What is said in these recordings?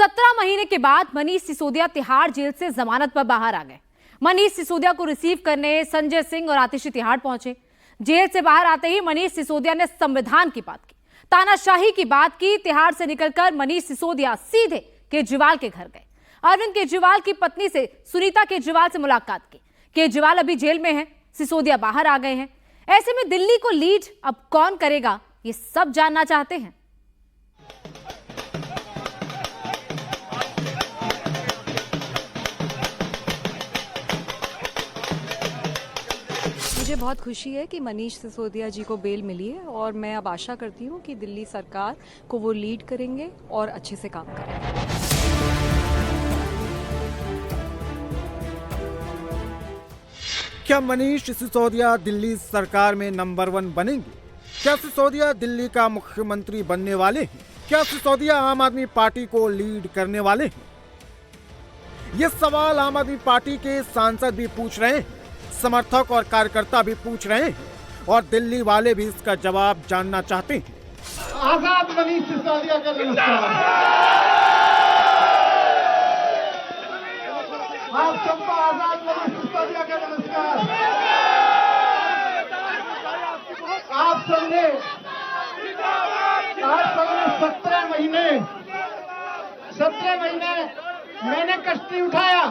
17 महीने के बाद मनीष सिसोदिया तिहाड़ जेल से जमानत पर बाहर आ गए। मनीष सिसोदिया को रिसीव करने संजय सिंह और आतिशी तिहाड़ पहुंचे। जेल से बाहर आते ही मनीष सिसोदिया ने संविधान की बात की, तानाशाही की बात की। तिहाड़ से निकलकर मनीष सिसोदिया सीधे केजरीवाल के घर गए। अरविंद केजरीवाल की पत्नी से सुनीता केजरीवाल से मुलाकात की। केजरीवाल अभी जेल में हैं, सिसोदिया बाहर आ गए हैं। ऐसे में दिल्ली को लीड अब कौन करेगा, ये सब जानना चाहते हैं। मुझे बहुत खुशी है कि मनीष सिसोदिया जी को बेल मिली है और मैं अब आशा करती हूँ कि दिल्ली सरकार को वो लीड करेंगे और अच्छे से काम करेंगे। क्या मनीष सिसोदिया दिल्ली सरकार में नंबर 1 बनेंगे? क्या सिसोदिया दिल्ली का मुख्यमंत्री बनने वाले हैं? क्या सिसोदिया आम आदमी पार्टी को लीड करने वाले हैं? ये सवाल आम आदमी पार्टी के सांसद भी पूछ रहे हैं, समर्थक और कार्यकर्ता भी पूछ रहे हैं और दिल्ली वाले भी इसका जवाब जानना चाहते हैं। आजाद मनीष सिसोदिया का नमस्कार। आप सबको आजाद मनीष सिसोदिया का नमस्कार। आप सबने 17 महीने मैंने कष्ट नहीं उठाया,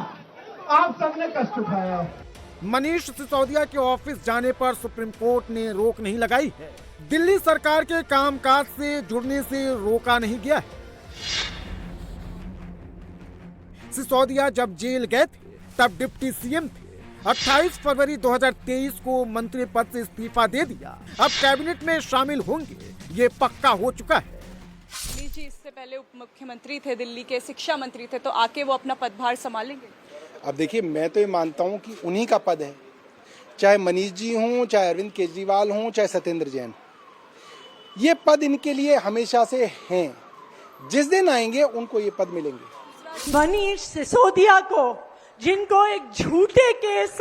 आप सबने कष्ट उठाया। मनीष सिसोदिया के ऑफिस जाने पर सुप्रीम कोर्ट ने रोक नहीं लगाई है। दिल्ली सरकार के कामकाज से जुड़ने से रोका नहीं गया है। सिसोदिया जब जेल गए थे तब डिप्टी सीएम थे। 28 फरवरी 2023 को मंत्री पद से इस्तीफा दे दिया। अब कैबिनेट में शामिल होंगे, ये पक्का हो चुका है। मनीष जी इससे पहले उप मुख्यमंत्री थे, दिल्ली के शिक्षा मंत्री थे, तो आके वो अपना पदभार संभालेंगे? अब देखिए, मैं तो ये मानता हूँ कि उन्हीं का पद है, चाहे मनीष जी हों, चाहे अरविंद केजरीवाल हों, चाहे सत्येंद्र जैन। ये पद इनके लिए हमेशा से हैं। जिस दिन आएंगे उनको ये पद मिलेंगे। मनीष सिसोदिया को, जिनको एक झूठे केस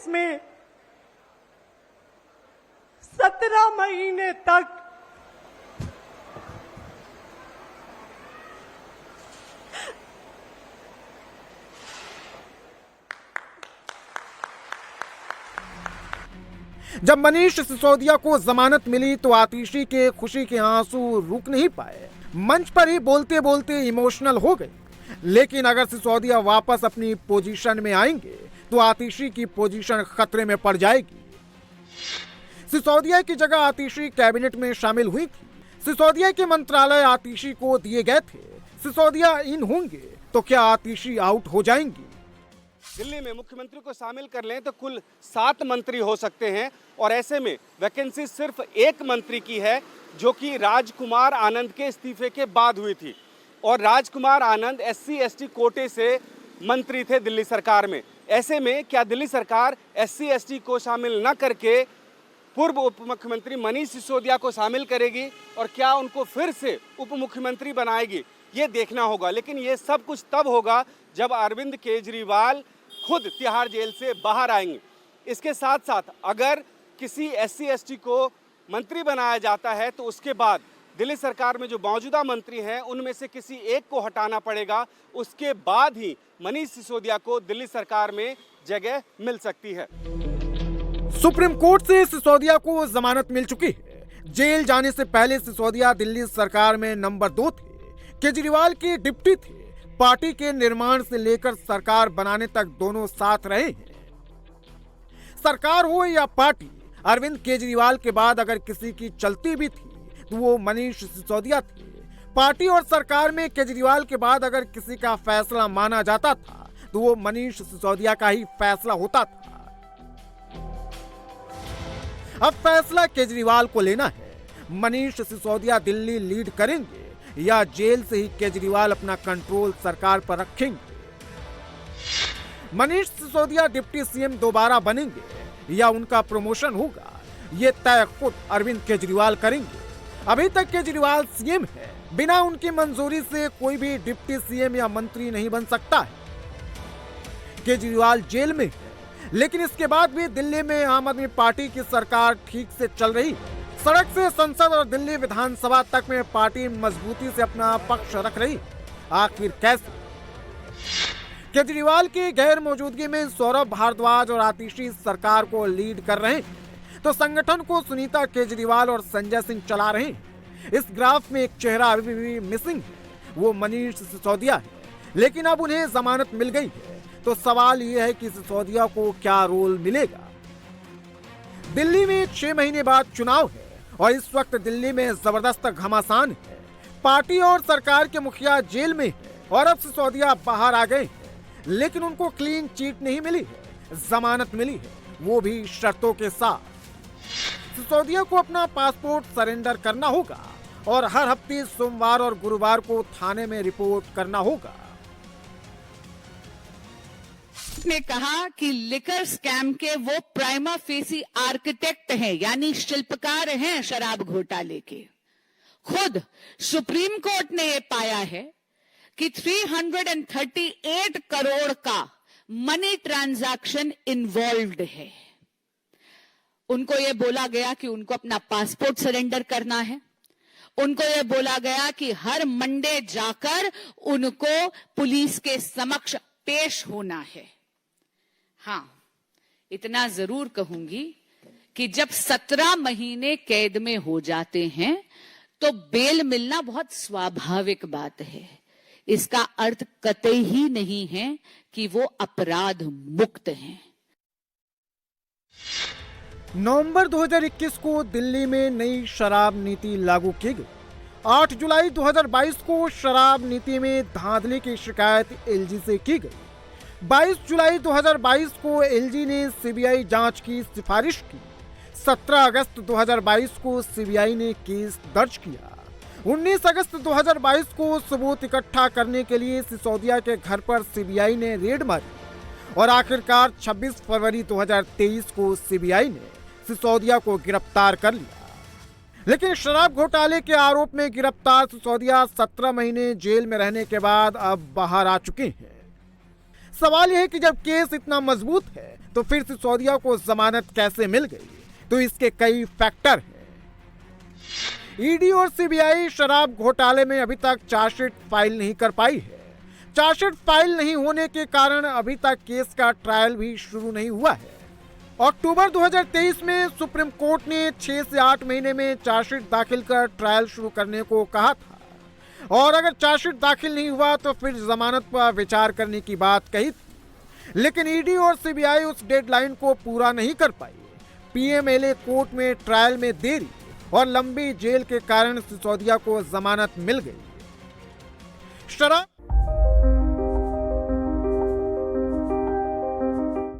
में 17 महीने तक जब मनीष सिसोदिया को जमानत मिली तो आतिशी के खुशी के आंसू रुक नहीं पाए। मंच पर ही बोलते बोलते इमोशनल हो गए। लेकिन अगर सिसोदिया वापस अपनी पोजीशन में आएंगे तो आतिशी की पोजीशन खतरे में पड़ जाएगी। सिसोदिया की जगह आतिशी कैबिनेट में शामिल हुई थी। सिसोदिया के मंत्रालय आतिशी को दिए गए थे। सिसोदिया इन होंगे तो क्या आतिशी आउट हो जाएंगी? दिल्ली में मुख्यमंत्री को शामिल कर लें तो कुल 7 मंत्री हो सकते हैं और ऐसे में वैकेंसी सिर्फ एक मंत्री की है, जो कि राजकुमार आनंद के इस्तीफे के बाद हुई थी। और राजकुमार आनंद SC ST कोटे से मंत्री थे दिल्ली सरकार में। ऐसे में क्या दिल्ली सरकार SC ST को शामिल न करके पूर्व उप मुख्यमंत्री मनीष सिसोदिया को शामिल करेगी और क्या उनको फिर से उप मुख्यमंत्री बनाएगी, ये देखना होगा। लेकिन ये सब कुछ तब होगा जब अरविंद केजरीवाल खुद तिहाड़ जेल से बाहर आएंगे। इसके साथ साथ अगर किसी SC ST को मंत्री बनाया जाता है तो उसके बाद दिल्ली सरकार में जो मौजूदा मंत्री हैं उनमें से किसी एक को हटाना पड़ेगा। उसके बाद ही मनीष सिसोदिया को दिल्ली सरकार में जगह मिल सकती है। सुप्रीम कोर्ट से सिसोदिया को जमानत मिल चुकी है। जेल जाने से पहले सिसोदिया दिल्ली सरकार में नंबर 2 थे। केजरीवाल के डिप्टी थे। पार्टी के निर्माण से लेकर सरकार बनाने तक दोनों साथ रहे हैं। सरकार हो या पार्टी, अरविंद केजरीवाल के बाद अगर किसी की चलती भी थी तो वो मनीष सिसोदिया थे। पार्टी और सरकार में केजरीवाल के बाद अगर किसी का फैसला माना जाता था तो वो मनीष सिसोदिया का ही फैसला होता था। अब फैसला केजरीवाल को लेना है। मनीष सिसोदिया दिल्ली लीड करेंगे या जेल से ही केजरीवाल अपना कंट्रोल सरकार पर रखेंगे? मनीष सिसोदिया डिप्टी सीएम दोबारा बनेंगे या उनका प्रमोशन होगा, ये तय खुद अरविंद केजरीवाल करेंगे। अभी तक केजरीवाल सीएम है। बिना उनकी मंजूरी से कोई भी डिप्टी सीएम या मंत्री नहीं बन सकता है। केजरीवाल जेल में है, लेकिन इसके बाद भी दिल्ली में आम आदमी पार्टी की सरकार ठीक से चल रही। सड़क से संसद और दिल्ली विधानसभा तक में पार्टी मजबूती से अपना पक्ष रख रही। आखिर कैसे? केजरीवाल की गैर मौजूदगी में सौरभ भारद्वाज और आतिशी सरकार को लीड कर रहे हैं, तो संगठन को सुनीता केजरीवाल और संजय सिंह चला रहे हैं। इस ग्राफ में एक चेहरा अभी भी मिसिंग है, वो मनीष सिसोदिया है। लेकिन अब उन्हें जमानत मिल गई है, तो सवाल ये है कि सिसोदिया को क्या रोल मिलेगा। दिल्ली में 6 महीने बाद चुनाव है और इस वक्त दिल्ली में जबरदस्त घमासान है। पार्टी और सरकार के मुखिया जेल में है और अब सिसोदिया बाहर आ गए हैं, लेकिन उनको क्लीन चिट नहीं मिली है, जमानत मिली है, वो भी शर्तों के साथ। सिसोदिया को अपना पासपोर्ट सरेंडर करना होगा और हर हफ्ते सोमवार और गुरुवार को थाने में रिपोर्ट करना होगा। ने कहा कि लिकर स्कैम के वो प्राइमा फेसी आर्किटेक्ट हैं, यानी शिल्पकार हैं शराब घोटाले के। खुद सुप्रीम कोर्ट ने ये पाया है कि 338 करोड़ का मनी ट्रांजैक्शन इन्वॉल्व्ड है। उनको ये बोला गया कि उनको अपना पासपोर्ट सरेंडर करना है। उनको ये बोला गया कि हर मंडे जाकर उनको पुलिस के समक्ष पेश होना है। हाँ, इतना जरूर कहूंगी कि जब 17 महीने कैद में हो जाते हैं तो बेल मिलना बहुत स्वाभाविक बात है। इसका अर्थ कतई ही नहीं है कि वो अपराध मुक्त हैं। नवंबर 2021 को दिल्ली में नई शराब नीति लागू की गई। 8 जुलाई 2022 को शराब नीति में धांधली की शिकायत एलजी से की गई। 22 जुलाई 2022 को एलजी ने सीबीआई जांच की सिफारिश की। 17 अगस्त 2022 को सीबीआई ने केस दर्ज किया। 19 अगस्त 2022 को सबूत इकट्ठा करने के लिए सिसोदिया के घर पर सीबीआई ने रेड मारी और आखिरकार 26 फरवरी 2023 को सीबीआई ने सिसोदिया को गिरफ्तार कर लिया। लेकिन शराब घोटाले के आरोप में गिरफ्तार सिसोदिया 17 महीने जेल में रहने के बाद अब बाहर आ चुके हैं। सवाल यह है कि जब केस इतना मजबूत है तो फिर सिसोदिया को जमानत कैसे मिल गई? तो इसके कई फैक्टर हैं। ईडी और सीबीआई शराब घोटाले में अभी तक चार्जशीट फाइल नहीं कर पाई है। चार्जशीट फाइल नहीं होने के कारण अभी तक केस का ट्रायल भी शुरू नहीं हुआ है। अक्टूबर 2023 में सुप्रीम कोर्ट ने 6 से 8 महीने में चार्जशीट दाखिल कर ट्रायल शुरू करने को कहा था और अगर चार्जशीट दाखिल नहीं हुआ तो फिर जमानत पर विचार करने की बात कही थी। लेकिन ईडी और सीबीआई उस डेडलाइन को पूरा नहीं कर पाई। पीएमएलए कोर्ट में ट्रायल में देरी और लंबी जेल के कारण सिसोदिया को जमानत मिल गई। शराब